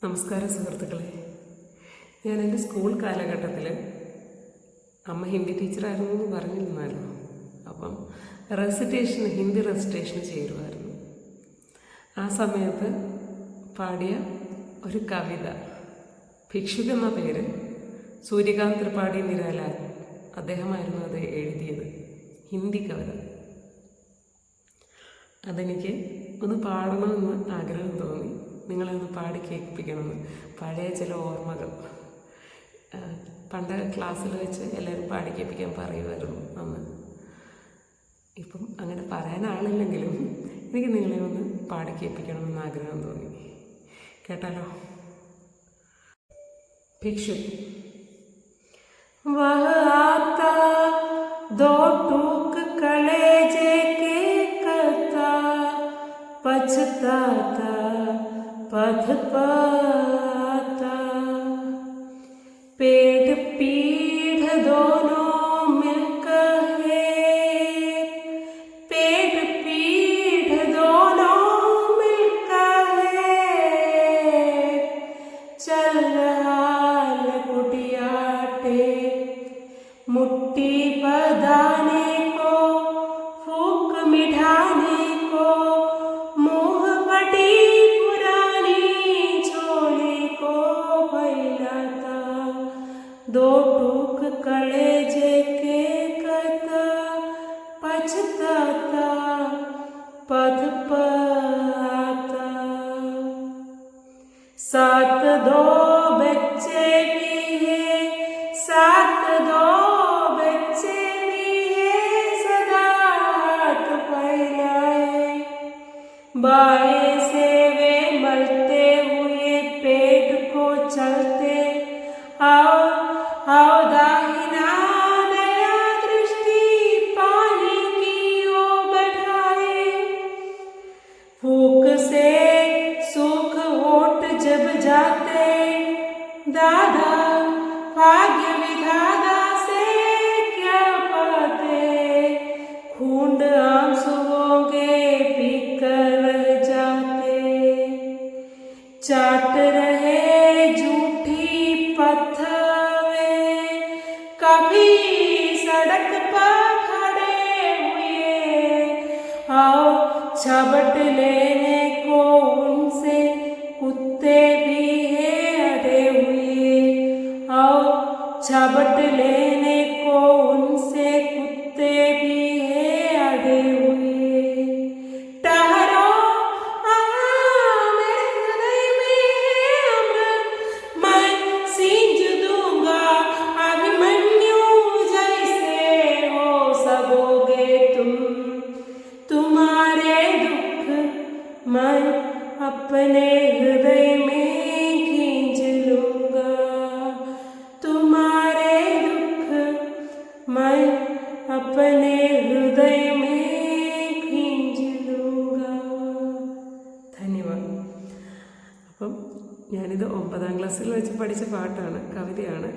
നമസ്കാരം സുഹൃത്തുക്കളെ. ഞാൻ എൻ്റെ സ്കൂൾ കാലഘട്ടത്തിൽ അമ്മ ഹിന്ദി ടീച്ചറായിരുന്നു എന്ന് പറഞ്ഞിരുന്നല്ലോ. അപ്പം ഹിന്ദി റെസിറ്റേഷൻ ചേരുമായിരുന്നു. ആ സമയത്ത് പാടിയ ഒരു കവിത, ഭിക്ഷുക് എന്ന പേര് സൂര്യകാന്ത് ത്രിപാഠി നിരാലാൽ, അദ്ദേഹമായിരുന്നു അത് എഴുതിയത്. ഹിന്ദി കവിത. അതെനിക്ക് ഒന്ന് പാടണമെന്ന് ആഗ്രഹം തോന്നി. നിങ്ങളെ ഒന്ന് പാടി കേൾപ്പിക്കണമെന്ന്. പഴയ ചില ഓർമ്മകൾ പണ്ട് ക്ലാസ്സിൽ വെച്ച് എല്ലാവരും പാടി കേൾപ്പിക്കാൻ പറയുമായിരുന്നു അന്ന്. ഇപ്പം അങ്ങനെ പറയാൻ ആളില്ലെങ്കിലും എനിക്ക് നിങ്ങളെ ഒന്ന് പാടി കേൾപ്പിക്കണമെന്ന് ആഗ്രഹം തോന്നി. കേട്ടാലോ? ഭിക്ഷുക്. വഹ ആതാ ദോ ടൂक कलेजे के करता पछताता पथ पाता पेट पीठ दोनों मिलकर है, पेट पीठ दोनों मिलकर है, चल रहा लकुटियाटे मुट्ठी बधाने को, फूक मिठाने को, मुँह पटी पुरानी झोली को फैलाता, दो टूक कलेजे के करता पछताता पथ पाता। साथ दो बच्चे भी है, साथ दो बच्चे भी है, सदा हाथ फैलाए, बाएं से वे मलते हुए पेट को चलते, आओ आओ दाहिना दया दृष्टि पानी की ओर बढ़ाए, फूक से सूख होठ जब जाते, दादा भाग्य विधाता से क्या पाते, खूंड आंसुओं के पीकर रह जाते, चाट रहे झूठी पत्थरे, कभी सड़क पर खड़े हुए, आओ झपट लेने को उनसे कुत्ते भी है अड़े हुए, आओ झपट लेने को उनसे कुत्ते भी है अड़े हुए, ठहरो मेरे हृदय में है अमृत, मैं सींच दूंगा अभिमन्यु जैसे, हो सकोगे तुम, तुम्हारे दुख मैं अपने हृदय में खींच लूंगा, तुम्हारे दुख मैं अपने हृदय में खींच लूंगा. ധന്യവാദം. അപ്പം ഞാനിത് 9ാം ക്ലാസ്സിൽ വെച്ച് പഠിച്ച പാട്ടാണ്, കവിതയാണ്.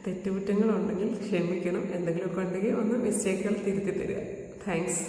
തെറ്റുകുറ്റങ്ങളുണ്ടെങ്കിൽ ക്ഷമിക്കണം. എന്തെങ്കിലുമൊക്കെ ഉണ്ടെങ്കിൽ ഒന്ന് മിസ്റ്റേക്കുകൾ തിരുത്തി തരിക. താങ്ക്സ്.